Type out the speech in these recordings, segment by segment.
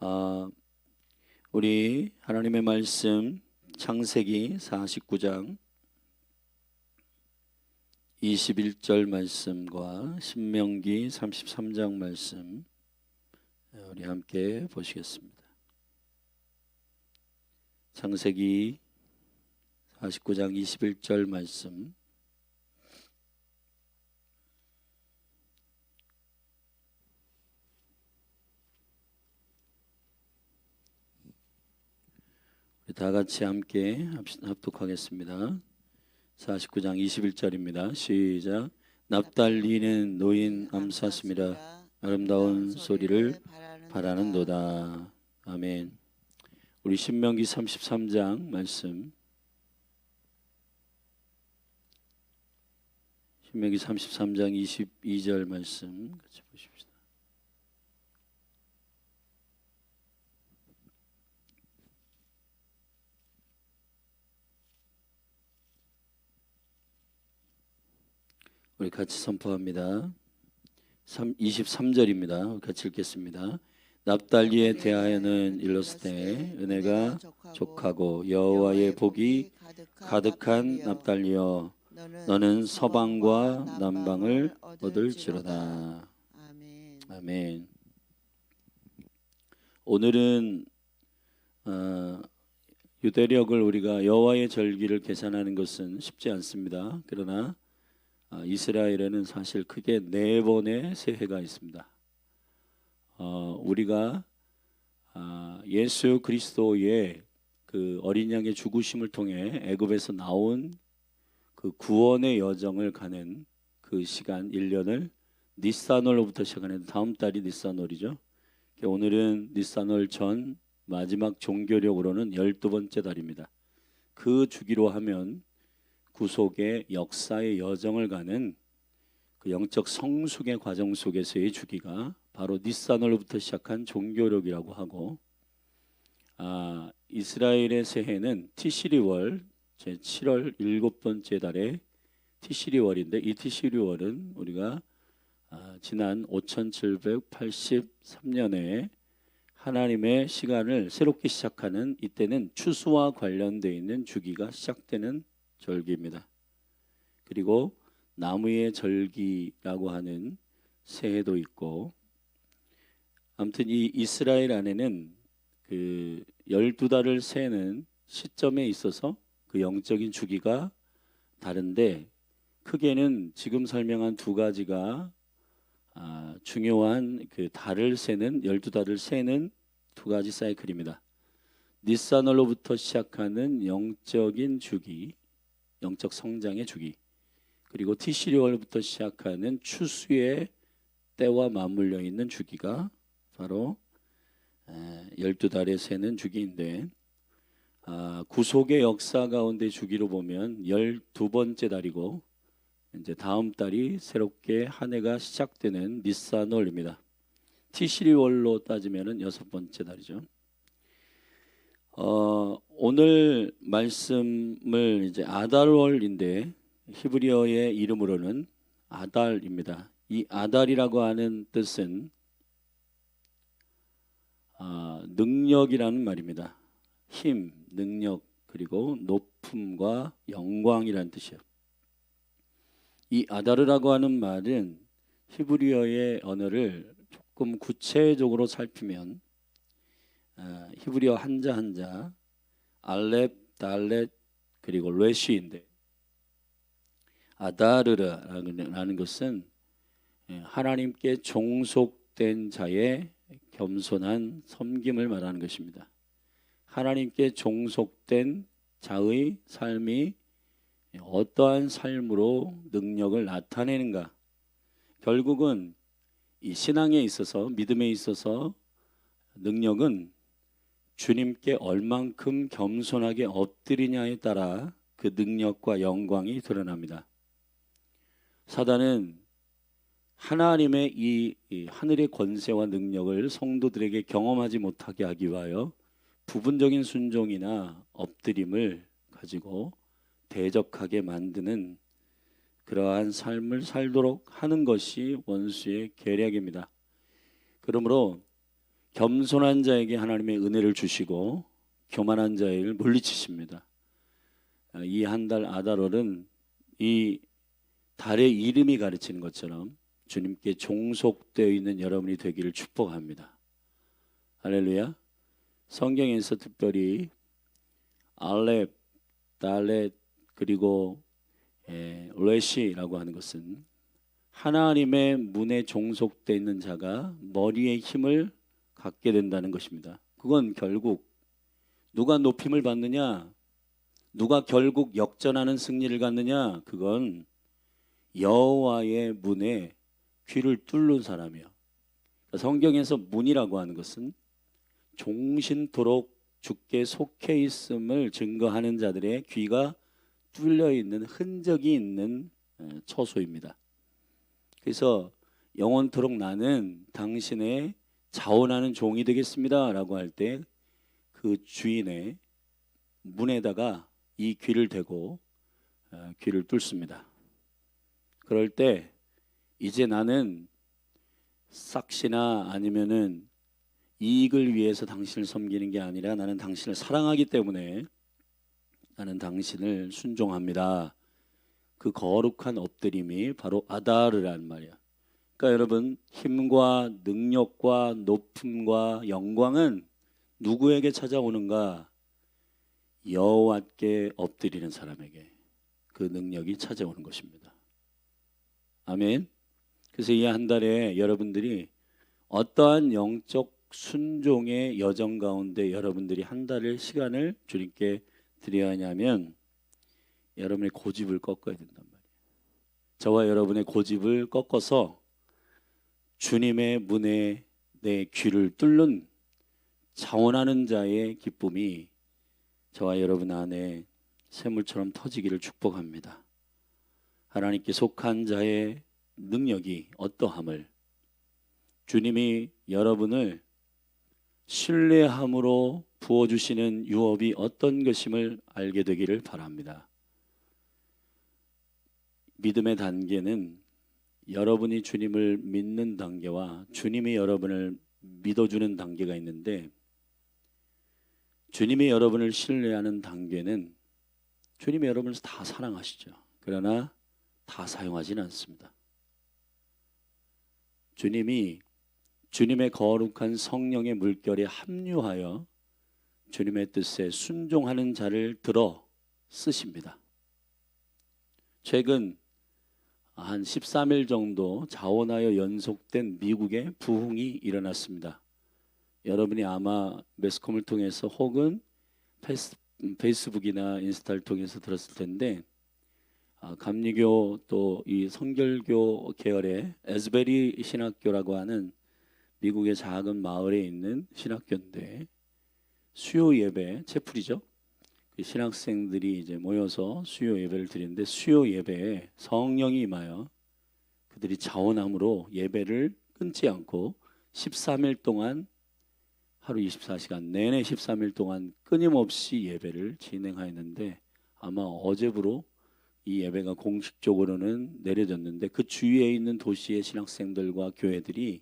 아, 우리 하나님의 말씀 창세기 49장 21절 말씀과 신명기 33장 말씀 우리 함께 보시겠습니다. 창세기 49장 21절 말씀, 우리 다 같이 함께 합독하겠습니다. 49장 21절입니다. 시작. 납달리는 노인 암사슴이라 아름다운 소리를 바라는도다. 아멘. 우리 신명기 33장 말씀, 신명기 33장 22절 말씀 같이 보십시다. 우리 같이 선포합니다. 23절입니다. 같이 읽겠습니다. 납달리에 대하여는 일렀으되 은혜가 족하고 여호와의 복이 가득한 납달리여 너는 서방과 남방을 얻을지로다. 아멘. 오늘은 유대력을 우리가 여호와의 절기를 계산하는 것은 쉽지 않습니다. 그러나 이스라엘에는 사실 크게 4번의 새해가 있습니다. 우리가 예수 그리스도의 그 어린 양의 죽으심을 통해 애굽에서 나온 그 구원의 여정을 가는 그 시간 1년을 니산월로부터 시작하는 다음 달이 니산월이죠. 오늘은 니산월 전 마지막 종교력으로는 12번째 달입니다. 그 주기로 하면 구속의 역사의 여정을 가는 그 영적 성숙의 과정 속에서의 주기가 바로 니산월로부터 시작한 종교력이라고 하고, 이스라엘의 새해는 티시리월 제7월 7번째 달에 티시리월인데, 이 티시리월은 우리가 지난 5783년에 하나님의 시간을 새롭게 시작하는, 이때는 추수와 관련되어 있는 주기가 시작되는 절기입니다. 그리고 나무의 절기라고 하는 새해도 있고, 아무튼 이 이스라엘 안에는 그 12달을 세는 시점에 있어서 그 영적인 주기가 다른데, 크게는 지금 설명한 두 가지가 중요한 그 달을 세는 12달을 세는 두 가지 사이클입니다. 니산월로부터 시작하는 영적인 주기, 영적 성장의 주기, 그리고 티시리월부터 시작하는 추수의 때와 맞물려 있는 주기가 바로 12달에 세는 주기인데, 구속의 역사 가운데 주기로 보면 12번째 달이고, 이제 다음 달이 새롭게 한 해가 시작되는 니산월입니다. 티시리월로 따지면은 6번째 달이죠. 오늘 말씀을 이제 아달월인데 히브리어의 이름으로는 아달입니다. 이 아달이라고 하는 뜻은 능력이라는 말입니다. 힘, 능력, 그리고 높음과 영광이라는 뜻이에요. 이 아다르라고 하는 말은 히브리어의 언어를 조금 구체적으로 살피면 히브리어 한자 한자 알렙, 달렛, 그리고 레시인데, 아다르라는 것은 하나님께 종속된 자의 겸손한 섬김을 말하는 것입니다. 하나님께 종속된 자의 삶이 어떠한 삶으로 능력을 나타내는가, 결국은 이 신앙에 있어서, 믿음에 있어서 능력은 주님께 얼만큼 겸손하게 엎드리냐에 따라 그 능력과 영광이 드러납니다. 사단은 하나님의 이 하늘의 권세와 능력을 성도들에게 경험하지 못하게 하기 위하여 부분적인 순종이나 엎드림을 가지고 대적하게 만드는 그러한 삶을 살도록 하는 것이 원수의 계략입니다. 그러므로 겸손한 자에게 하나님의 은혜를 주시고 교만한 자를 물리치십니다. 이 한 달 아달월은 이 달의 이름이 가르치는 것처럼 주님께 종속되어 있는 여러분이 되기를 축복합니다. 할렐루야. 성경에서 특별히 알렙, 달렛 그리고 레시라고 하는 것은 하나님의 문에 종속되어 있는 자가 머리의 힘을 갖게 된다는 것입니다. 그건 결국 누가 높임을 받느냐, 누가 결국 역전하는 승리를 갖느냐, 그건 여호와의 문에 귀를 뚫는 사람이요. 성경에서 문이라고 하는 것은 종신토록 주께 속해 있음을 증거하는 자들의 귀가 뚫려 있는 흔적이 있는 처소입니다. 그래서 영원토록 나는 당신의 자원하는 종이 되겠습니다 라고 할 때 그 주인의 문에다가 이 귀를 대고 귀를 뚫습니다. 그럴 때 이제 나는 삭시나 아니면은 이익을 위해서 당신을 섬기는 게 아니라 나는 당신을 사랑하기 때문에 나는 당신을 순종합니다. 그 거룩한 엎드림이 바로 아다르란 말이야. 그러니까 여러분, 힘과 능력과 높음과 영광은 누구에게 찾아오는가? 여호와께 엎드리는 사람에게 그 능력이 찾아오는 것입니다. 아멘. 그래서 이 한 달에 여러분들이 어떠한 영적 순종의 여정 가운데 여러분들이 한 달의 시간을 주님께 드려야 하냐면 여러분의 고집을 꺾어야 된단 말이에요. 저와 여러분의 고집을 꺾어서 주님의 문에 내 귀를 뚫는 자원하는 자의 기쁨이 저와 여러분 안에 샘물처럼 터지기를 축복합니다. 하나님께 속한 자의 능력이 어떠함을, 주님이 여러분을 신뢰함으로 부어주시는 유업이 어떤 것임을 알게 되기를 바랍니다. 믿음의 단계는 여러분이 주님을 믿는 단계와 주님이 여러분을 믿어주는 단계가 있는데, 주님이 여러분을 신뢰하는 단계는 주님이 여러분을 다 사랑하시죠. 그러나 다 사용하지는 않습니다. 주님이 주님의 거룩한 성령의 물결에 합류하여 주님의 뜻에 순종하는 자를 들어 쓰십니다. 최근 한 13일 정도 자원하여 연속된 미국의 부흥이 일어났습니다. 여러분이 아마 매스컴을 통해서 혹은 페이스북이나 인스타를 통해서 들었을 텐데, 감리교 또 이 성결교 계열의 에즈베리 신학교라고 하는 미국의 작은 마을에 있는 신학교인데, 수요 예배, 채플이죠. 그 신학생들이 이제 모여서 수요 예배를 드리는데, 수요 예배에 성령이 임하여 그들이 자원함으로 예배를 끊지 않고 13일 동안 하루 24시간 내내 13일 동안 끊임없이 예배를 진행하였는데, 아마 어제부로 이 예배가 공식적으로는 내려졌는데, 그 주위에 있는 도시의 신학생들과 교회들이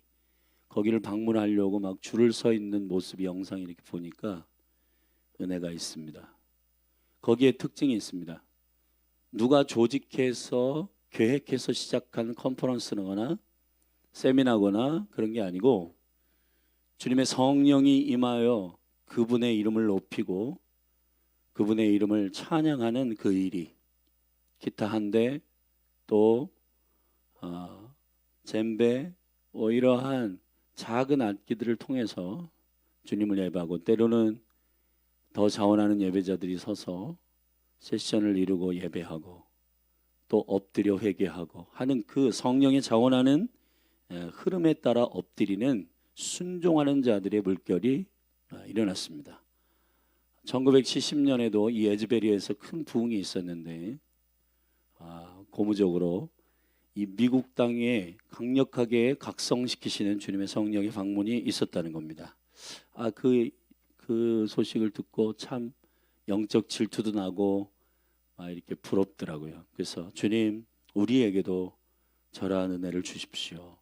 거기를 방문하려고 막 줄을 서 있는 모습이 영상이 이렇게 보니까 은혜가 있습니다. 거기에 특징이 있습니다. 누가 조직해서 계획해서 시작한 컨퍼런스거나 세미나거나 그런 게 아니고, 주님의 성령이 임하여 그분의 이름을 높이고 그분의 이름을 찬양하는 그 일이, 기타 한 대, 또 젬베, 이러한 작은 악기들을 통해서 주님을 예배하고, 때로는 더 자원하는 예배자들이 서서 세션을 이루고 예배하고 또 엎드려 회개하고 하는 그 성령의 자원하는 흐름에 따라 엎드리는 순종하는 자들의 물결이 일어났습니다. 1970년에도 이 에즈베리에서 큰 부흥이 있었는데, 고무적으로 이 미국 땅에 강력하게 각성시키시는 주님의 성령의 방문이 있었다는 겁니다. 그 소식을 듣고 참 영적 질투도 나고 이렇게 부럽더라고요. 그래서 주님, 우리에게도 저러한 은혜를 주십시오.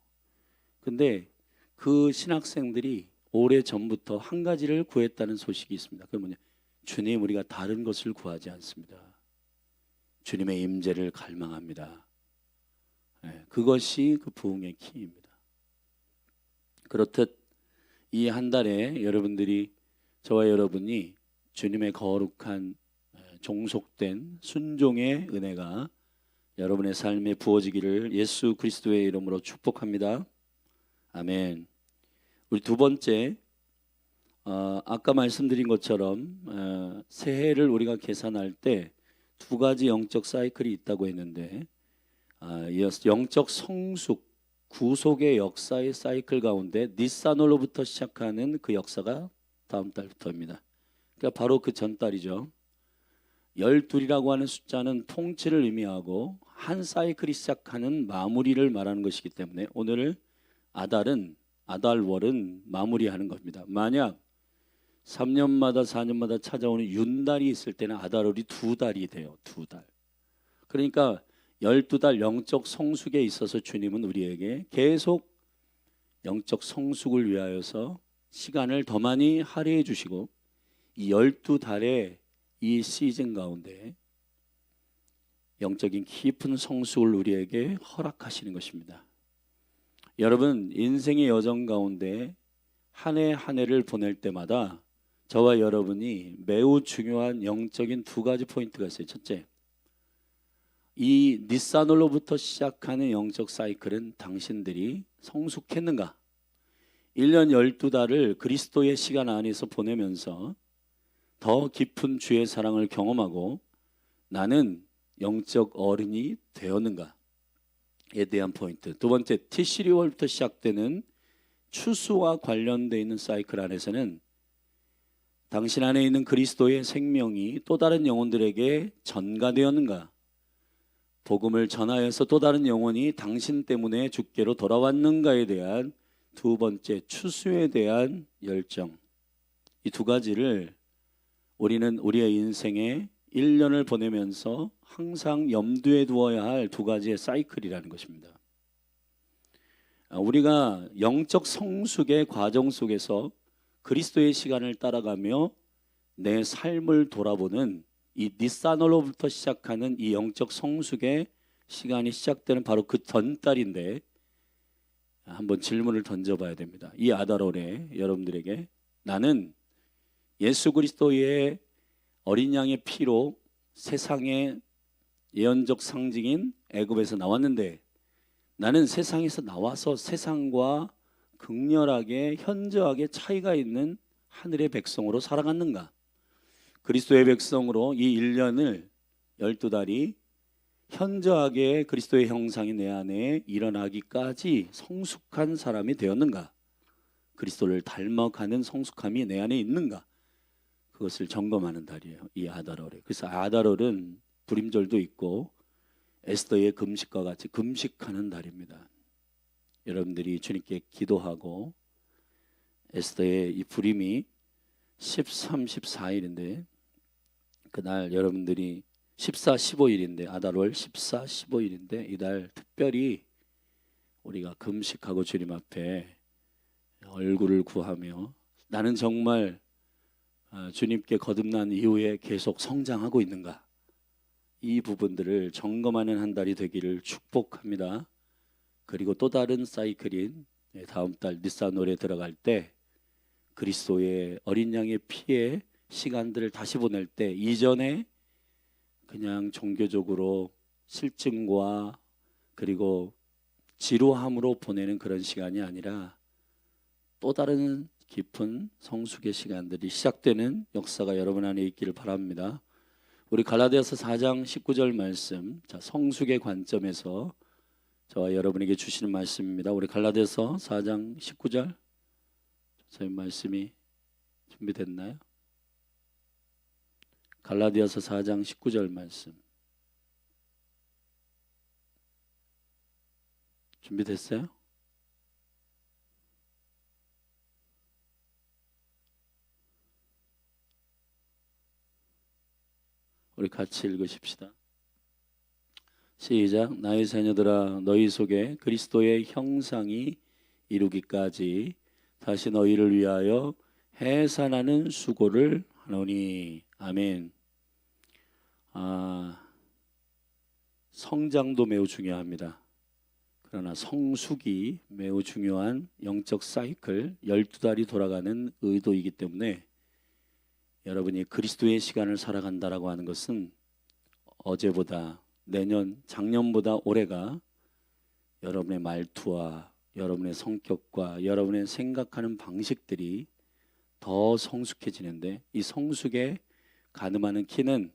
근데 그 신학생들이 오래 전부터 한 가지를 구했다는 소식이 있습니다. 그게 뭐냐? 주님, 우리가 다른 것을 구하지 않습니다. 주님의 임재를 갈망합니다. 그것이 그 부흥의 키입니다. 그렇듯 이 한 달에 여러분들이, 저와 여러분이 주님의 거룩한 종속된 순종의 은혜가 여러분의 삶에 부어지기를 예수 그리스도의 이름으로 축복합니다. 아멘. 우리 두 번째, 아까 말씀드린 것처럼 새해를 우리가 계산할 때 두 가지 영적 사이클이 있다고 했는데, 영적 성숙, 구속의 역사의 사이클 가운데 니산월로부터 시작하는 그 역사가 다음 달부터입니다. 그러니까 바로 그 전달이죠. 12이라고 하는 숫자는 통치를 의미하고 한 사이클이 시작하는 마무리를 말하는 것이기 때문에 오늘 아달월은 마무리하는 겁니다. 만약 3년마다 4년마다 찾아오는 윤달이 있을 때는 아달월이 2달이 돼요. 2달. 그러니까 12달 영적 성숙에 있어서 주님은 우리에게 계속 영적 성숙을 위하여서 시간을 더 많이 할애해 주시고, 이 12달의 이 시즌 가운데 영적인 깊은 성숙을 우리에게 허락하시는 것입니다. 여러분, 인생의 여정 가운데 한 해 한 해를 보낼 때마다 저와 여러분이 매우 중요한 영적인 두 가지 포인트가 있어요. 첫째, 이 니산월로부터 시작하는 영적 사이클은 당신들이 성숙했는가? 1년 12달을 그리스도의 시간 안에서 보내면서 더 깊은 주의 사랑을 경험하고 나는 영적 어른이 되었는가에 대한 포인트. 두 번째, 티시리월부터 시작되는 추수와 관련되어 있는 사이클 안에서는 당신 안에 있는 그리스도의 생명이 또 다른 영혼들에게 전가되었는가? 복음을 전하여서 또 다른 영혼이 당신 때문에 주께로 돌아왔는가에 대한 두 번째, 추수에 대한 열정. 이 두 가지를 우리는 우리의 인생에 1년을 보내면서 항상 염두에 두어야 할 두 가지의 사이클이라는 것입니다. 우리가 영적 성숙의 과정 속에서 그리스도의 시간을 따라가며 내 삶을 돌아보는 이 니산월로부터 시작하는 이 영적 성숙의 시간이 시작되는 바로 그 전달인데, 한번 질문을 던져봐야 됩니다. 이 아달월에 여러분들에게, 나는 예수 그리스도의 어린 양의 피로 세상의 예언적 상징인 애굽에서 나왔는데, 나는 세상에서 나와서 세상과 극렬하게 현저하게 차이가 있는 하늘의 백성으로 살아갔는가? 그리스도의 백성으로 이 1년을 12달이 현저하게 그리스도의 형상이 내 안에 일어나기까지 성숙한 사람이 되었는가? 그리스도를 닮아가는 성숙함이 내 안에 있는가? 그것을 점검하는 달이에요, 이 아달월에. 그래서 아달월은 불임절도 있고 에스더의 금식과 같이 금식하는 달입니다. 여러분들이 주님께 기도하고, 에스더의 이 불임이 13, 14일인데 그날 여러분들이 14, 15일인데 아달월 14, 15일인데 이달 특별히 우리가 금식하고 주님 앞에 얼굴을 구하며, 나는 정말 주님께 거듭난 이후에 계속 성장하고 있는가? 이 부분들을 점검하는 한 달이 되기를 축복합니다. 그리고 또 다른 사이클인 다음 달 니산월에 들어갈 때 그리스도의 어린 양의 피에 시간들을 다시 보낼 때, 이전에 그냥 종교적으로 실증과 그리고 지루함으로 보내는 그런 시간이 아니라 또 다른 깊은 성숙의 시간들이 시작되는 역사가 여러분 안에 있기를 바랍니다. 우리 갈라디아서 4장 19절 말씀, 자, 성숙의 관점에서 저와 여러분에게 주시는 말씀입니다. 우리 갈라디아서 4장 19절, 저희 말씀이 준비됐나요? 갈라디아서 4장 19절 말씀 준비됐어요? 우리 같이 읽으십시다. 시작. 나의 자녀들아, 너희 속에 그리스도의 형상이 이루기까지 다시 너희를 위하여 해산하는 수고를 하노니. 아멘. 성장도 매우 중요합니다. 그러나 성숙이 매우 중요한 영적 사이클, 12달이 돌아가는 의도이기 때문에 여러분이 그리스도의 시간을 살아간다라고 하는 것은 어제보다, 내년, 작년보다 올해가 여러분의 말투와 여러분의 성격과 여러분의 생각하는 방식들이 더 성숙해지는데, 이 성숙에 가늠하는 키는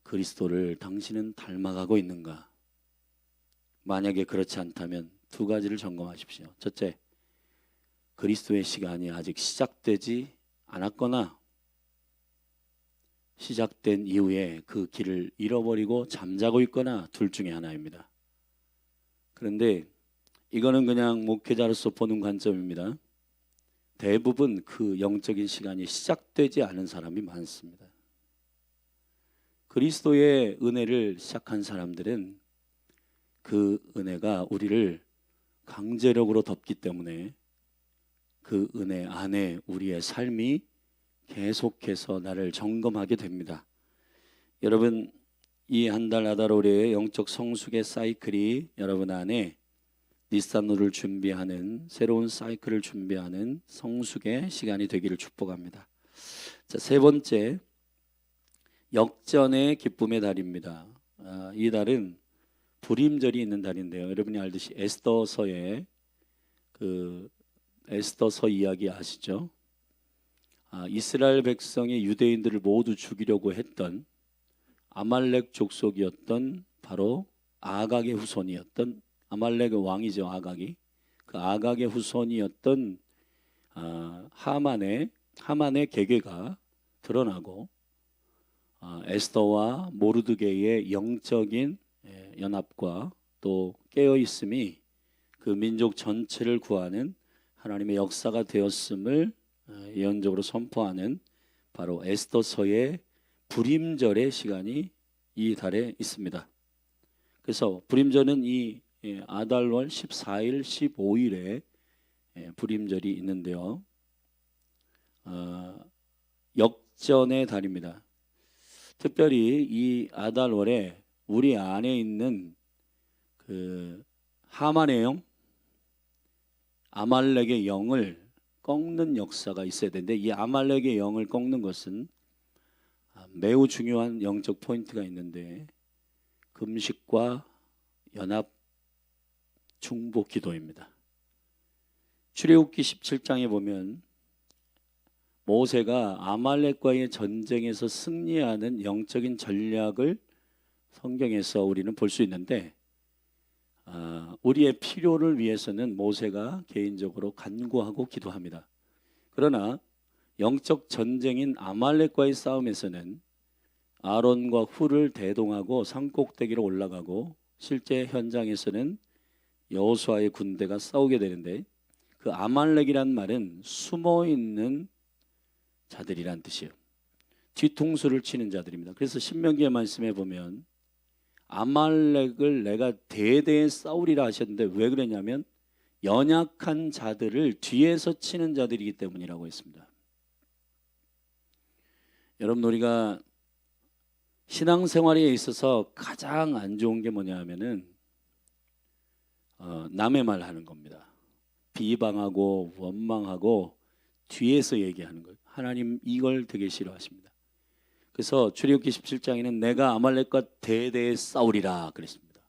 그리스도를 당신은 닮아가고 있는가? 만약에 그렇지 않다면 두 가지를 점검하십시오. 첫째, 그리스도의 시간이 아직 시작되지 않았거나 시작된 이후에 그 길을 잃어버리고 잠자고 있거나 둘 중에 하나입니다. 그런데 이거는 그냥 목회자로서 보는 관점입니다. 대부분 그 영적인 시간이 시작되지 않은 사람이 많습니다. 그리스도의 은혜를 시작한 사람들은 그 은혜가 우리를 강제력으로 덮기 때문에 그 은혜 안에 우리의 삶이 계속해서 나를 점검하게 됩니다. 여러분, 이 한 달 아달월의 영적 성숙의 사이클이 여러분 안에 니산노를 준비하는, 새로운 사이클을 준비하는 성숙의 시간이 되기를 축복합니다. 자, 세 번째, 역전의 기쁨의 달입니다. 이 달은 불임절이 있는 달인데요. 여러분이 알듯이 에스더서의 에스더서 이야기 아시죠? 이스라엘 백성이 유대인들을 모두 죽이려고 했던 아말렉 족속이었던 바로 아각의 후손이었던, 아말렉의 왕이죠, 아각이. 그 아각의 후손이었던 하만의 계계가 드러나고 에스더와 모르드게의 영적인 연합과 또 깨어있음이 그 민족 전체를 구하는 하나님의 역사가 되었음을 예언적으로 선포하는 바로 에스더서의 불임절의 시간이 이 달에 있습니다. 그래서 불임절은 이 아달월 14일, 15일에 불임절이 있는데요. 역전의 달입니다. 특별히 이 아달월에 우리 안에 있는 그 하만의 영, 아말렉의 영을 꺾는 역사가 있어야 되는데, 이 아말렉의 영을 꺾는 것은 매우 중요한 영적 포인트가 있는데, 금식과 연합 중보 기도입니다. 출애굽기 17장에 보면 모세가 아말렉과의 전쟁에서 승리하는 영적인 전략을 성경에서 우리는 볼 수 있는데, 우리의 필요를 위해서는 모세가 개인적으로 간구하고 기도합니다. 그러나 영적 전쟁인 아말렉과의 싸움에서는 아론과 훌을 대동하고 산꼭대기로 올라가고, 실제 현장에서는 여호수아의 군대가 싸우게 되는데, 그 아말렉이란 말은 숨어있는 자들이란 뜻이에요. 뒤통수를 치는 자들입니다. 그래서 신명기의 말씀에 보면 아말렉을 내가 대대에 싸우리라 하셨는데, 왜 그러냐면 연약한 자들을 뒤에서 치는 자들이기 때문이라고 했습니다. 여러분, 우리가 신앙생활에 있어서 가장 안 좋은 게 뭐냐 하면은 남의 말 하는 겁니다. 비방하고 원망하고 뒤에서 얘기하는 거예요. 하나님 이걸 되게 싫어하십니다. 그래서 출애굽기 17장에는 내가 아말렉과 대대에 싸우리라 그랬습니다.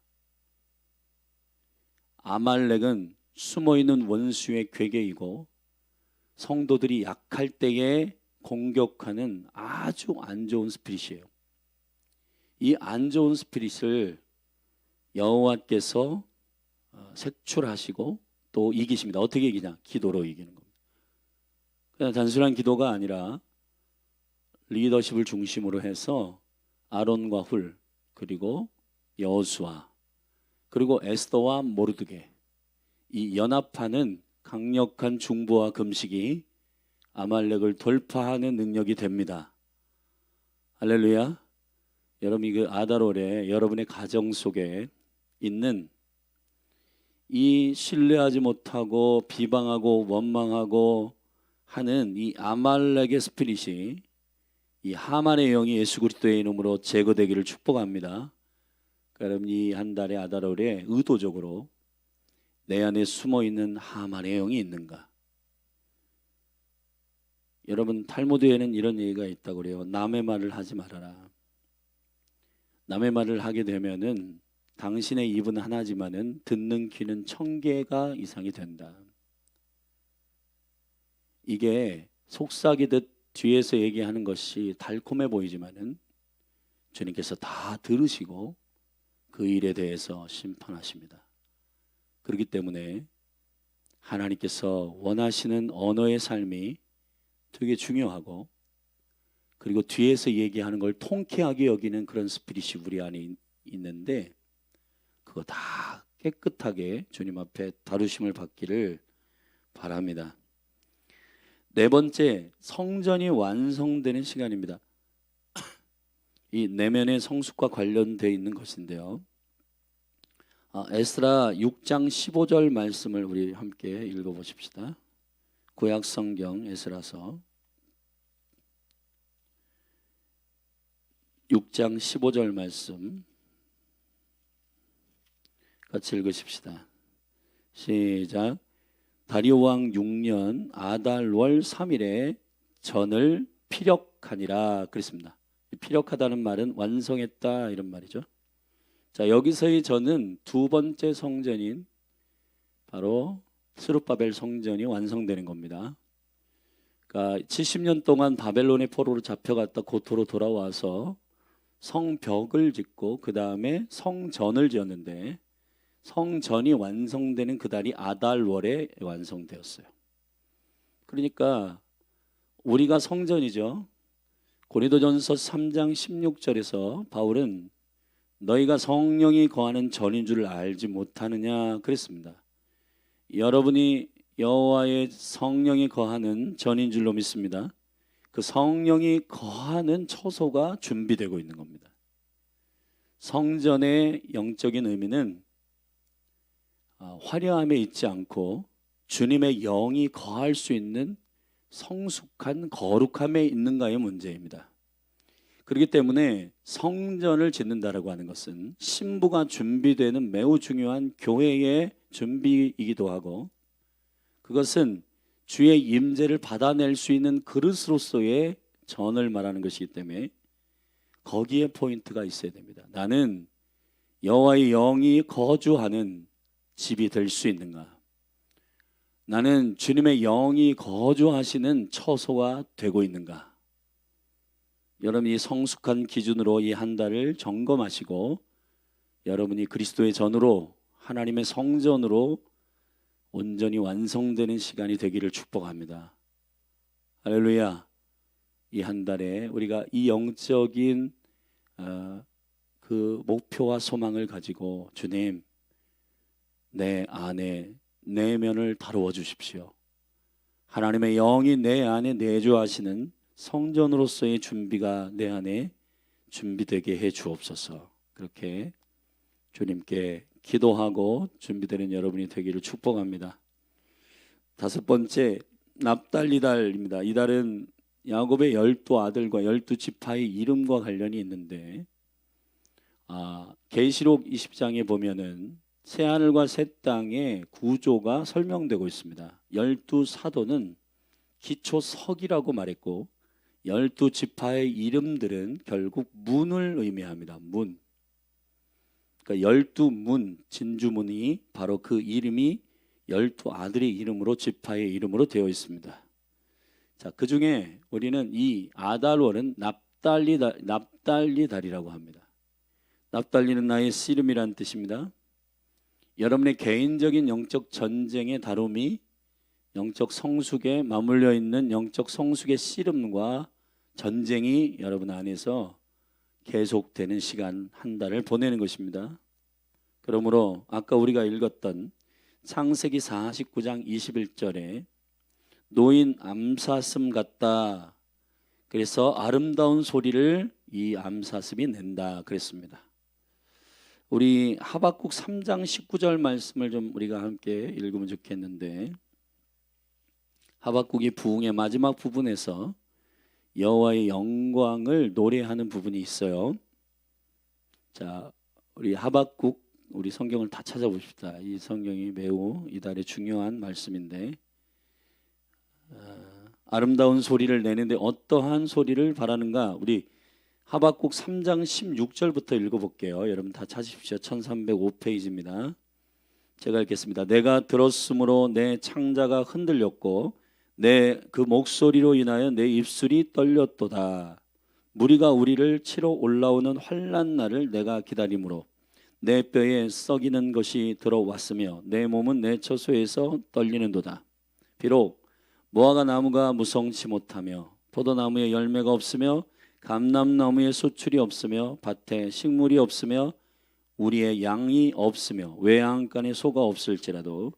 아말렉은 숨어있는 원수의 괴계이고, 성도들이 약할 때에 공격하는 아주 안 좋은 스피릿이에요. 이 안 좋은 스피릿을 여호와께서 색출하시고 또 이기십니다. 어떻게 이기냐? 기도로 이기는 겁니다. 그냥 단순한 기도가 아니라 리더십을 중심으로 해서 아론과 훌, 그리고 여호수아, 그리고 에스더와 모르드게, 이 연합하는 강력한 중보와 금식이 아말렉을 돌파하는 능력이 됩니다. 할렐루야. 여러분이 그 아달월에 여러분의 가정 속에 있는 이 신뢰하지 못하고 비방하고 원망하고 하는 이 아말렉의 스피릿이, 이 하만의 영이 예수 그리스도의 이름으로 제거되기를 축복합니다. 그럼 이 한 달의 아달월에 의도적으로 내 안에 숨어있는 하만의 영이 있는가? 여러분, 탈무드에는 이런 얘기가 있다고 그래요. 남의 말을 하지 말아라. 남의 말을 하게 되면은 당신의 입은 하나지만은 듣는 귀는 1000개가 이상이 된다. 이게 속삭이듯 뒤에서 얘기하는 것이 달콤해 보이지만은 주님께서 다 들으시고 그 일에 대해서 심판하십니다. 그렇기 때문에 하나님께서 원하시는 언어의 삶이 되게 중요하고, 그리고 뒤에서 얘기하는 걸 통쾌하게 여기는 그런 스피릿이 우리 안에 있는데, 그거 다 깨끗하게 주님 앞에 다루심을 받기를 바랍니다. 네 번째, 성전이 완성되는 시간입니다. 이 내면의 성숙과 관련되어 있는 것인데요. 에스라 6장 15절 말씀을 우리 함께 읽어보십시다. 구약 성경 에스라서 6장 15절 말씀 같이 읽으십시다. 시작. 다리오 왕 6년 아달월 3일에 전을 피력하니라 그랬습니다. 피력하다는 말은 완성했다 이런 말이죠. 자, 여기서의 전은 두 번째 성전인 바로 스룹바벨 성전이 완성되는 겁니다. 그러니까 70년 동안 바벨론의 포로로 잡혀갔다 고토로 돌아와서 성벽을 짓고 그 다음에 성전을 지었는데, 성전이 완성되는 그 달이 아달월에 완성되었어요. 그러니까 우리가 성전이죠. 고린도전서 3장 16절에서 바울은 너희가 성령이 거하는 전인 줄 알지 못하느냐 그랬습니다. 여러분이 여호와의 성령이 거하는 전인 줄로 믿습니다. 그 성령이 거하는 처소가 준비되고 있는 겁니다. 성전의 영적인 의미는 화려함에 있지 않고 주님의 영이 거할 수 있는 성숙한 거룩함에 있는가의 문제입니다. 그렇기 때문에 성전을 짓는다라고 하는 것은 신부가 준비되는 매우 중요한 교회의 준비이기도 하고, 그것은 주의 임재를 받아낼 수 있는 그릇으로서의 전을 말하는 것이기 때문에 거기에 포인트가 있어야 됩니다. 나는 여호와의 영이 거주하는 집이 될 수 있는가? 나는 주님의 영이 거주하시는 처소가 되고 있는가? 여러분이 성숙한 기준으로 이 한 달을 점검하시고 여러분이 그리스도의 전으로, 하나님의 성전으로 온전히 완성되는 시간이 되기를 축복합니다. 할렐루야. 이 한 달에 우리가 이 영적인 그 목표와 소망을 가지고 주님, 내 안에 내면을 다루어 주십시오. 하나님의 영이 내 안에 내주하시는 성전으로서의 준비가 내 안에 준비되게 해 주옵소서. 그렇게 주님께 기도하고 준비되는 여러분이 되기를 축복합니다. 다섯 번째, 납달리 달입니다. 이 달은 야곱의 12아들과 12지파의 이름과 관련이 있는데, 계시록 20장에 보면은 새하늘과 새 땅의 구조가 설명되고 있습니다. 12사도는 기초석이라고 말했고, 12지파의 이름들은 결국 문을 의미합니다. 문. 그러니까 12문, 진주문이 바로 그 이름이 12아들의 이름으로, 지파의 이름으로 되어 있습니다. 자, 그 중에 우리는 이 아달월은 납달리 달이라고 합니다. 납달리는 나의 씨름이란 뜻입니다. 여러분의 개인적인 영적 전쟁의 다름이 영적 성숙에 맞물려 있는 영적 성숙의 씨름과 전쟁이 여러분 안에서 계속되는 시간 한 달을 보내는 것입니다. 그러므로 아까 우리가 읽었던 창세기 49장 21절에 노인 암사슴 같다. 그래서 아름다운 소리를 이 암사슴이 낸다 그랬습니다. 우리 하박국 3장 19절 말씀을 좀 우리가 함께 읽으면 좋겠는데, 하박국이 부흥의 마지막 부분에서 여호와의 영광을 노래하는 부분이 있어요. 자, 우리 하박국 우리 성경을 다 찾아보십시다. 이 성경이 매우 이달에 중요한 말씀인데, 아름다운 소리를 내는데 어떠한 소리를 바라는가? 우리 하박국 3장 16절부터 읽어볼게요. 여러분 다 찾으십시오. 1305페이지입니다. 제가 읽겠습니다. 내가 들었으므로 내 창자가 흔들렸고 내 그 목소리로 인하여 내 입술이 떨렸도다. 무리가 우리를 치러 올라오는 환난 날을 내가 기다림으로 내 뼈에 썩이는 것이 들어왔으며 내 몸은 내 처소에서 떨리는도다. 비록 무화과 나무가 무성치 못하며 포도나무에 열매가 없으며 감람나무에 수출이 없으며 밭에 식물이 없으며 우리의 양이 없으며 외양간에 소가 없을지라도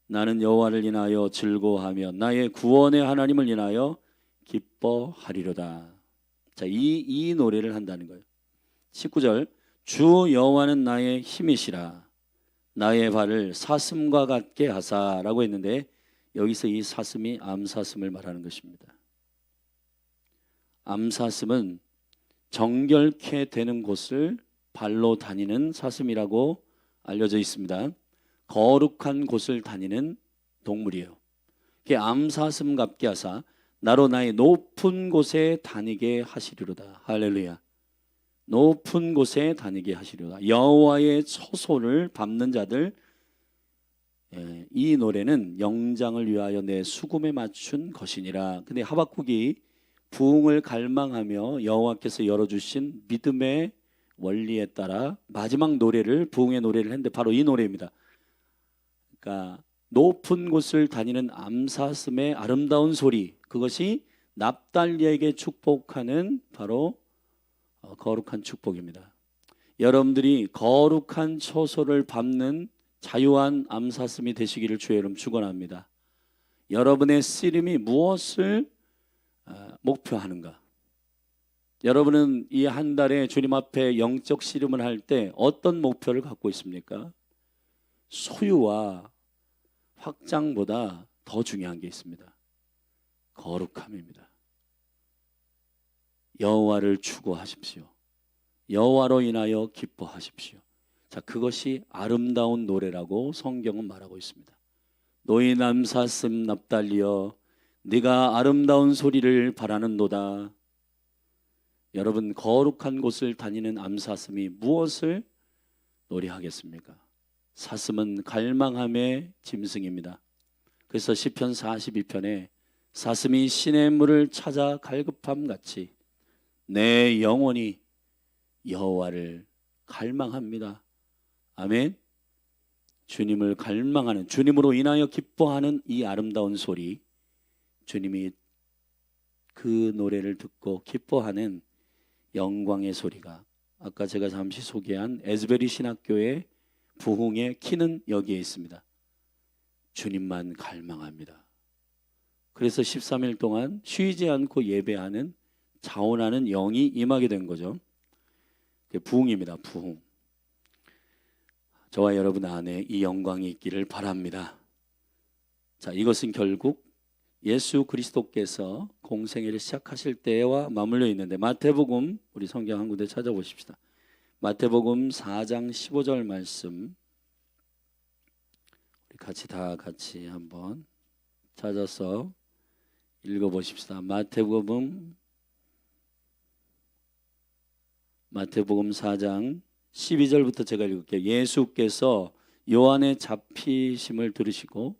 나는 여호와를 인하여 즐거워하며 나의 구원의 하나님을 인하여 기뻐하리로다. 자, 이 노래를 한다는 거예요. 19절, 주 여호와는 나의 힘이시라 나의 발을 사슴과 같게 하사라고 했는데, 여기서 이 사슴이 암사슴을 말하는 것입니다. 암사슴은 정결케 되는 곳을 발로 다니는 사슴이라고 알려져 있습니다. 거룩한 곳을 다니는 동물이에요. 암사슴 같게 하사 나로 나의 높은 곳에 다니게 하시리로다. 할렐루야. 높은 곳에 다니게 하시리로다. 여호와의 처소를 밟는 자들, 이 노래는 영장을 위하여 내 수금에 맞춘 것이니라. 근데 하박국이 부흥을 갈망하며 여호와께서 열어주신 믿음의 원리에 따라 마지막 노래를, 부흥의 노래를 했는데 바로 이 노래입니다. 그러니까 높은 곳을 다니는 암사슴의 아름다운 소리, 그것이 납달리에게 축복하는 바로 거룩한 축복입니다. 여러분들이 거룩한 처소를 밟는 자유한 암사슴이 되시기를 주의 이름 축원합니다. 여러분의 씨름이 무엇을 목표하는가? 여러분은 이 한 달에 주님 앞에 영적 씨름을 할 때 어떤 목표를 갖고 있습니까? 소유와 확장보다 더 중요한 게 있습니다. 거룩함입니다. 여호와를 추구하십시오. 여호와로 인하여 기뻐하십시오. 자, 그것이 아름다운 노래라고 성경은 말하고 있습니다. 너희 남사슴 납달리여 네가 아름다운 소리를 바라는도다. 여러분, 거룩한 곳을 다니는 암사슴이 무엇을 노래하겠습니까? 사슴은 갈망함의 짐승입니다. 그래서 시편 42편에 사슴이 시냇물을 찾아 갈급함 같이 내 영혼이 여호와를 갈망합니다. 아멘. 주님을 갈망하는, 주님으로 인하여 기뻐하는 이 아름다운 소리, 주님이 그 노래를 듣고 기뻐하는 영광의 소리가, 아까 제가 잠시 소개한 에즈베리 신학교의 부흥의 키는 여기에 있습니다. 주님만 갈망합니다. 그래서 13일 동안 쉬지 않고 예배하는, 자원하는 영이 임하게 된 거죠. 부흥입니다. 부흥. 저와 여러분 안에 이 영광이 있기를 바랍니다. 자, 이것은 결국 예수 그리스도께서 공생애를 시작하실 때와 맞물려 있는데, 마태복음, 우리 성경 한 군데 찾아보십시다. 마태복음 4장 15절 말씀, 우리 같이 한번 찾아서 읽어보십시다. 마태복음 4장 12절부터 제가 읽을게요. 예수께서 요한의 잡히심을 들으시고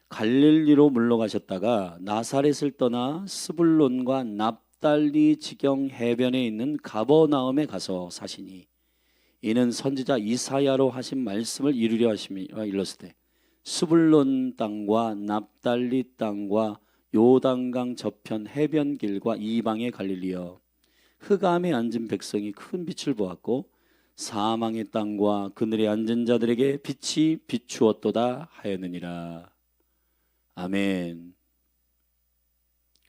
갈릴리로 물러가셨다가 나사렛을 떠나 스불론과 납달리 지경 해변에 있는 가버나움에 가서 사시니 이는 선지자 이사야로 하신 말씀을 이루려 하심이라. 일렀으되 스불론 땅과 납달리 땅과 요단강 저편 해변길과 이방의 갈릴리여, 흑암에 앉은 백성이 큰 빛을 보았고 사망의 땅과 그늘에 앉은 자들에게 빛이 비추었도다 하였느니라. 아멘.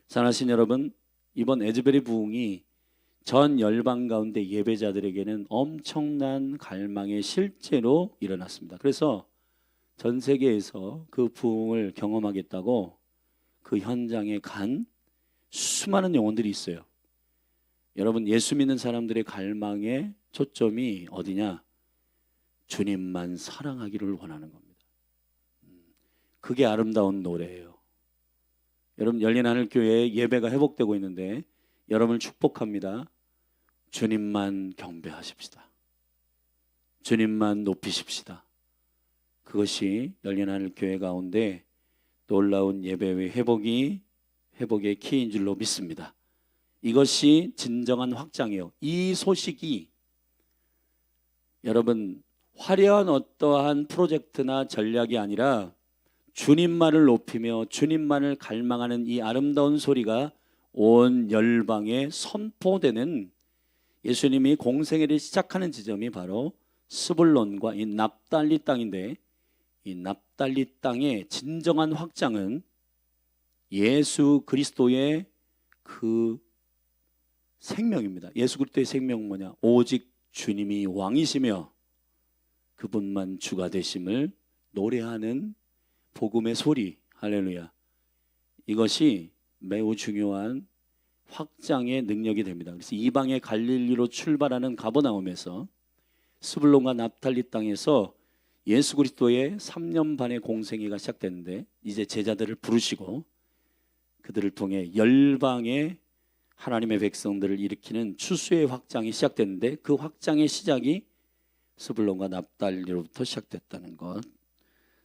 사랑하신 여러분, 이번 에즈베리 부흥이 전 열방 가운데 예배자들에게는 엄청난 갈망이 실제로 일어났습니다. 그래서 전 세계에서 그 부흥을 경험하겠다고 그 현장에 간 수많은 영혼들이 있어요. 여러분, 예수 믿는 사람들의 갈망의 초점이 어디냐? 주님만 사랑하기를 원하는 겁니다. 그게 아름다운 노래예요. 여러분, 열린하늘교회에 예배가 회복되고 있는데 여러분을 축복합니다. 주님만 경배하십시다. 주님만 높이십시다. 그것이 열린하늘교회 가운데 놀라운 예배의 회복의 키인 줄로 믿습니다. 이것이 진정한 확장이에요. 이 소식이 여러분 화려한 어떠한 프로젝트나 전략이 아니라 주님만을 높이며 주님만을 갈망하는 이 아름다운 소리가 온 열방에 선포되는, 예수님이 공생애를 시작하는 지점이 바로 스불론과 이 납달리 땅인데, 이 납달리 땅의 진정한 확장은 예수 그리스도의 그 생명입니다. 예수 그리스도의 생명은 뭐냐? 오직 주님이 왕이시며 그분만 주가 되심을 노래하는 복음의 소리. 할렐루야. 이것이 매우 중요한 확장의 능력이 됩니다. 그래서 이방의 갈릴리로 출발하는 가버나움에서 스불론과 납달리 땅에서 예수 그리스도의 3년 반의 공생애가 시작됐는데, 이제 제자들을 부르시고 그들을 통해 열방의 하나님의 백성들을 일으키는 추수의 확장이 시작됐는데, 그 확장의 시작이 스불론과 납달리로부터 시작됐다는 것,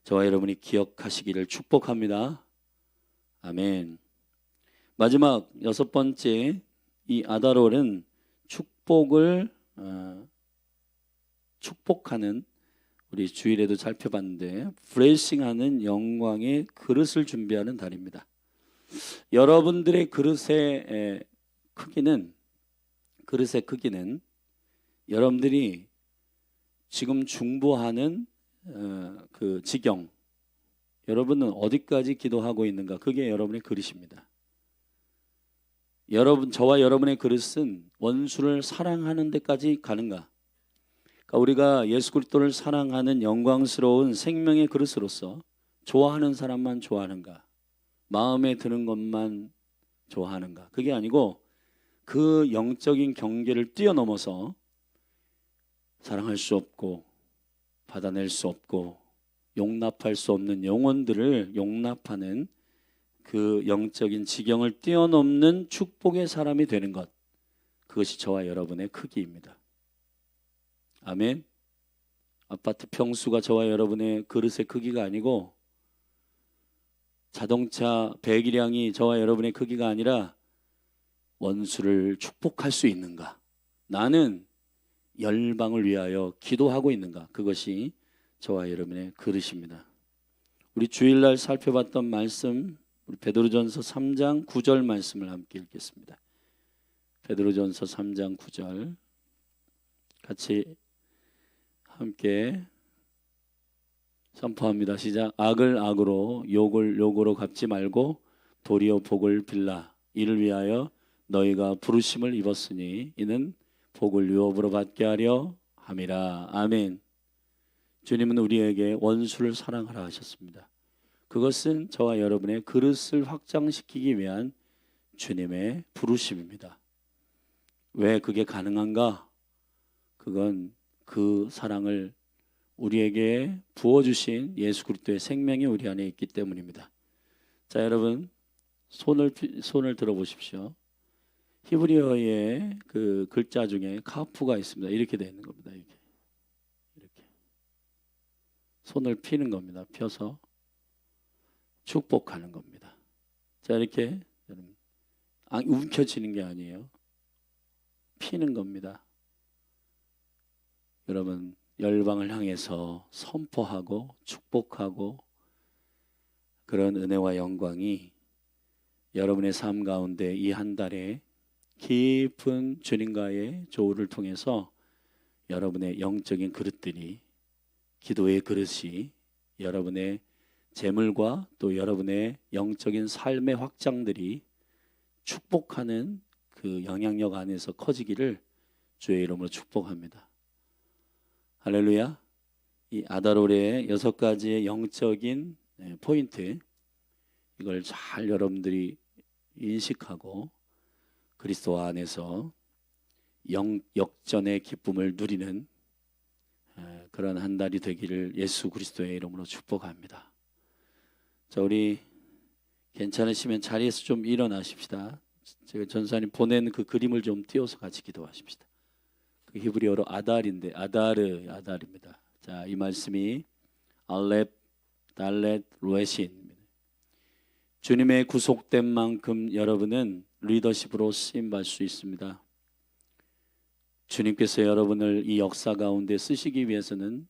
저와 여러분이 기억하시기를 축복합니다. 아멘. 마지막 6번째, 이 아다롤은 축복하는, 우리 주일에도 살펴봤는데 브레싱하는 영광의 그릇을 준비하는 달입니다. 여러분들의 그릇의 크기는 여러분들이 지금 중보하는 그 지경, 여러분은 어디까지 기도하고 있는가, 그게 여러분의 그릇입니다. 저와 여러분의 그릇은 원수를 사랑하는 데까지 가는가? 그러니까 우리가 예수 그리스도를 사랑하는 영광스러운 생명의 그릇으로서 좋아하는 사람만 좋아하는가? 마음에 드는 것만 좋아하는가? 그게 아니고 그 영적인 경계를 뛰어넘어서 사랑할 수 없고 받아낼 수 없고 용납할 수 없는 영혼들을 용납하는 그 영적인 지경을 뛰어넘는 축복의 사람이 되는 것, 그것이 저와 여러분의 크기입니다. 아멘. 아파트 평수가 저와 여러분의 그릇의 크기가 아니고, 자동차 배기량이 저와 여러분의 크기가 아니라 원수를 축복할 수 있는가, 나는 열방을 위하여 기도하고 있는가, 그것이 저와 여러분의 그릇입니다. 우리 주일날 살펴봤던 말씀, 우리 베드로전서 3장 9절 말씀을 함께 읽겠습니다. 베드로전서 3장 9절 같이 함께 선포합니다. 시작. 악을 악으로 욕을 욕으로 갚지 말고 도리어 복을 빌라. 이를 위하여 너희가 부르심을 입었으니 이는 복을 유업으로 받게 하려 함이라. 아멘. 주님은 우리에게 원수를 사랑하라 하셨습니다. 그것은 저와 여러분의 그릇을 확장시키기 위한 주님의 부르심입니다. 왜 그게 가능한가? 그건 그 사랑을 우리에게 부어주신 예수 그리스도의 생명이 우리 안에 있기 때문입니다. 자, 여러분 손을 들어보십시오. 히브리어의 그 글자 중에 카프가 있습니다. 이렇게 되어 있는 겁니다. 이렇게 손을 피는 겁니다. 펴서 축복하는 겁니다. 자, 이렇게 움켜쥐는 게 아니에요. 피는 겁니다. 여러분, 열방을 향해서 선포하고 축복하고, 그런 은혜와 영광이 여러분의 삶 가운데 이 한 달에 깊은 주님과의 조우를 통해서 여러분의 영적인 그릇들이, 기도의 그릇이 여러분의 재물과 또 여러분의 영적인 삶의 확장들이 축복하는 그 영향력 안에서 커지기를 주의 이름으로 축복합니다. 할렐루야. 이 아다롤의 6가지의 영적인 포인트, 이걸 잘 여러분들이 인식하고 그리스도 안에서 역전의 기쁨을 누리는 그런 한 달이 되기를 예수 그리스도의 이름으로 축복합니다. 자, 우리 괜찮으시면 자리에서 좀 일어나십시다. 제가 전사님 보낸 그 그림을 좀 띄워서 같이 기도하십시다. 그 히브리어로 아달인데 아달입니다. 자, 이 말씀이 알렙, 달렛, 루에신입니다. 주님의 구속된 만큼 여러분은 리더십으로 쓰임받을 수 있습니다. 주님께서 여러분을 이 역사 가운데 쓰시기 위해서는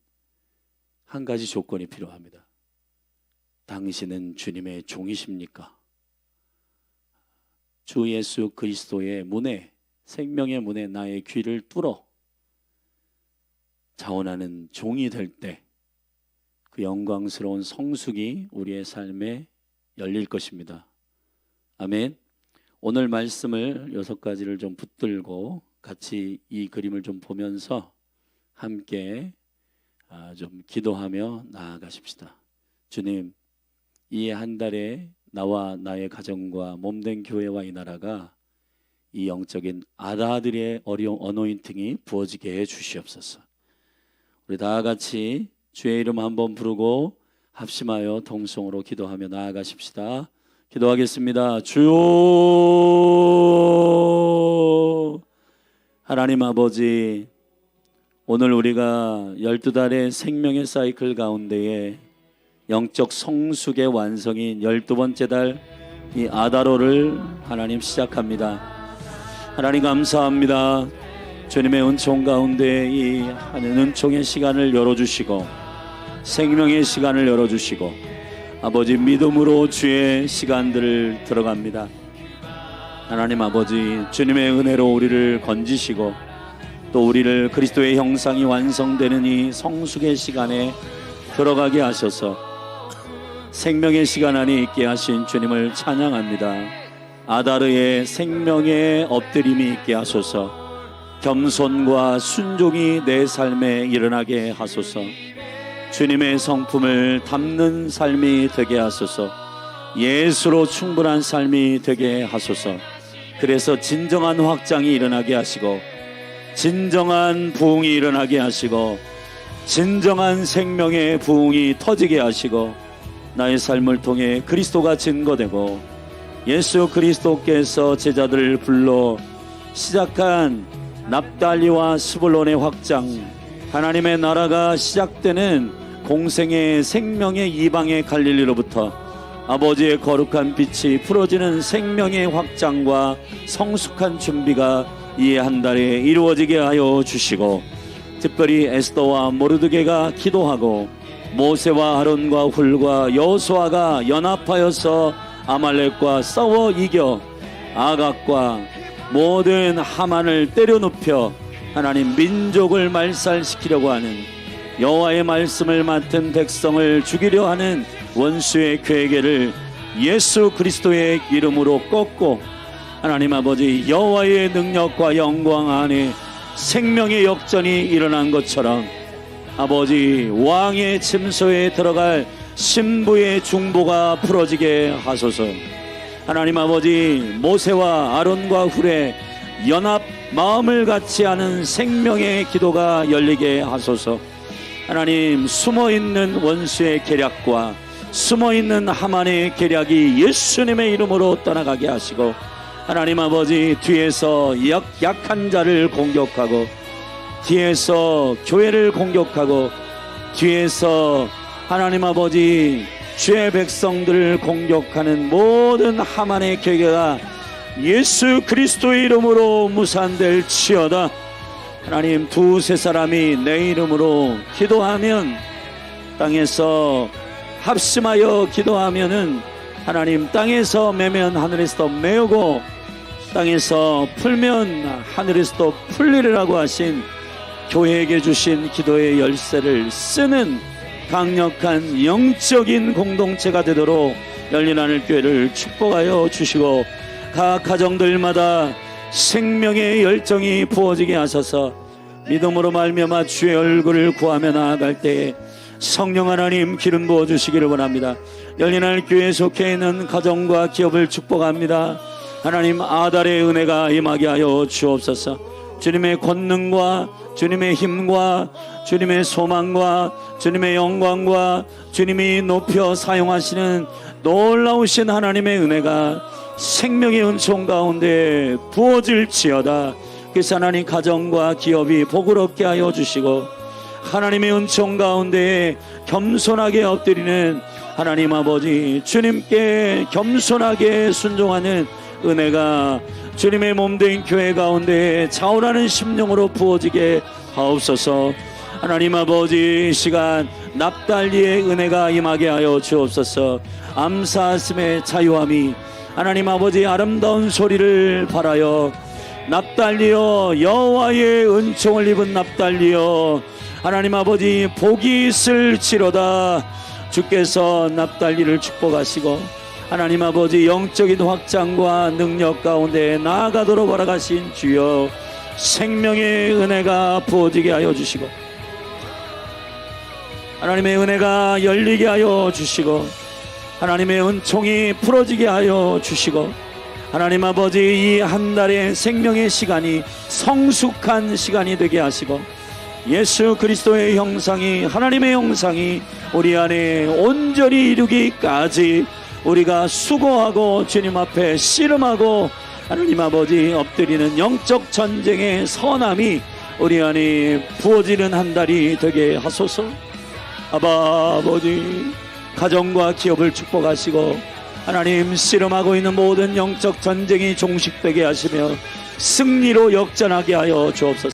한 가지 조건이 필요합니다. 당신은 주님의 종이십니까? 주 예수 그리스도의 문에, 생명의 문에 나의 귀를 뚫어 자원하는 종이 될 때 그 영광스러운 성숙이 우리의 삶에 열릴 것입니다. 아멘. 오늘 말씀을 6가지를 좀 붙들고 같이 이 그림을 좀 보면서 함께 좀 기도하며 나아가십시다. 주님, 이 한 달에 나와 나의 가정과 몸된 교회와 이 나라가 이 영적인 아다들의 어노인팅이 부어지게 해 주시옵소서. 우리 다 같이 주의 이름 한번 부르고 합심하여 통성으로 기도하며 나아가십시다. 기도하겠습니다. 주여, 하나님 아버지, 오늘 우리가 12달의 생명의 사이클 가운데에 영적 성숙의 완성인 12번째 달 이 아다로를 하나님 시작합니다. 하나님 감사합니다. 주님의 은총 가운데 이 하는 은총의 시간을 열어주시고 생명의 시간을 열어주시고 아버지 믿음으로 주의 시간들을 들어갑니다. 하나님 아버지, 주님의 은혜로 우리를 건지시고 또 우리를 그리스도의 형상이 완성되는 이 성숙의 시간에 들어가게 하셔서 생명의 시간 안에 있게 하신 주님을 찬양합니다. 아다르의 생명의 엎드림이 있게 하소서. 겸손과 순종이 내 삶에 일어나게 하소서. 주님의 성품을 담는 삶이 되게 하소서. 예수로 충분한 삶이 되게 하소서. 그래서 진정한 확장이 일어나게 하시고 진정한 부흥이 일어나게 하시고 진정한 생명의 부흥이 터지게 하시고 나의 삶을 통해 그리스도가 증거되고 예수 그리스도께서 제자들을 불러 시작한 납달리와 스불론의 확장, 하나님의 나라가 시작되는 공생의 생명의 이방의 갈릴리로부터 아버지의 거룩한 빛이 풀어지는 생명의 확장과 성숙한 준비가 이 한 달에 이루어지게 하여 주시고, 특별히 에스더와 모르드게가 기도하고 모세와 아론과 훌과 여호수아가 연합하여서 아말렉과 싸워 이겨 아각과 모든 하만을 때려눕혀 하나님 민족을 말살시키려고 하는 여호와의 말씀을 맡은 백성을 죽이려 하는 원수의 괴계를 예수 그리스도의 이름으로 꺾고 하나님 아버지 여호와의 능력과 영광 안에 생명의 역전이 일어난 것처럼 아버지 왕의 침소에 들어갈 신부의 중보가 풀어지게 하소서. 하나님 아버지, 모세와 아론과 훌의 연합 마음을 같이 하는 생명의 기도가 열리게 하소서. 하나님, 숨어있는 원수의 계략과 숨어있는 하만의 계략이 예수님의 이름으로 떠나가게 하시고, 하나님 아버지, 뒤에서 약한 자를 공격하고 뒤에서 교회를 공격하고 뒤에서 하나님 아버지 주의 백성들을 공격하는 모든 하만의 계획가 예수 그리스도의 이름으로 무산될지어다. 하나님, 두세 사람이 내 이름으로 기도하면, 땅에서 합심하여 기도하면은 하나님, 땅에서 매면 하늘에서 메우고 땅에서 풀면 하늘에서 풀리리라고 하신 교회에게 주신 기도의 열쇠를 쓰는 강력한 영적인 공동체가 되도록 열린 하늘 교회를 축복하여 주시고, 각 가정들마다 생명의 열정이 부어지게 하소서. 믿음으로 말미암아 주의 얼굴을 구하며 나아갈 때에 성령 하나님 기름 부어주시기를 원합니다. 열린할 교회에 속해 있는 가정과 기업을 축복합니다. 하나님 아달의 은혜가 임하게 하여 주옵소서. 주님의 권능과 주님의 힘과 주님의 소망과 주님의 영광과 주님이 높여 사용하시는 놀라우신 하나님의 은혜가 생명의 은총 가운데 부어질지어다. 그래서 하나님 가정과 기업이 복을 얻게 하여 주시고 하나님의 은총 가운데 겸손하게 엎드리는 하나님 아버지 주님께 겸손하게 순종하는 은혜가 주님의 몸된 교회 가운데 자원하는 심령으로 부어지게 하옵소서. 하나님 아버지 시간 납달리의 은혜가 임하게 하여 주옵소서. 암사슴의 자유함이 하나님 아버지 아름다운 소리를 발하여 납달리여 여호와의 은총을 입은 납달리여 하나님 아버지 복이 있을지로다. 주께서 납달리를 축복하시고 하나님 아버지 영적인 확장과 능력 가운데 나아가도록 허락하신 주여 생명의 은혜가 부어지게 하여 주시고 하나님의 은혜가 열리게 하여 주시고 하나님의 은총이 풀어지게 하여 주시고 하나님 아버지 이 한 달의 생명의 시간이 성숙한 시간이 되게 하시고 예수 그리스도의 형상이 하나님의 형상이 우리 안에 온전히 이루기까지 우리가 수고하고 주님 앞에 씨름하고 하나님 아버지 엎드리는 영적 전쟁의 선함이 우리 안에 부어지는 한 달이 되게 하소서. 아버지 가정과 기업을 축복하시고 하나님 씨름하고 있는 모든 영적 전쟁이 종식되게 하시며 승리로 역전하게 하여 주옵소서.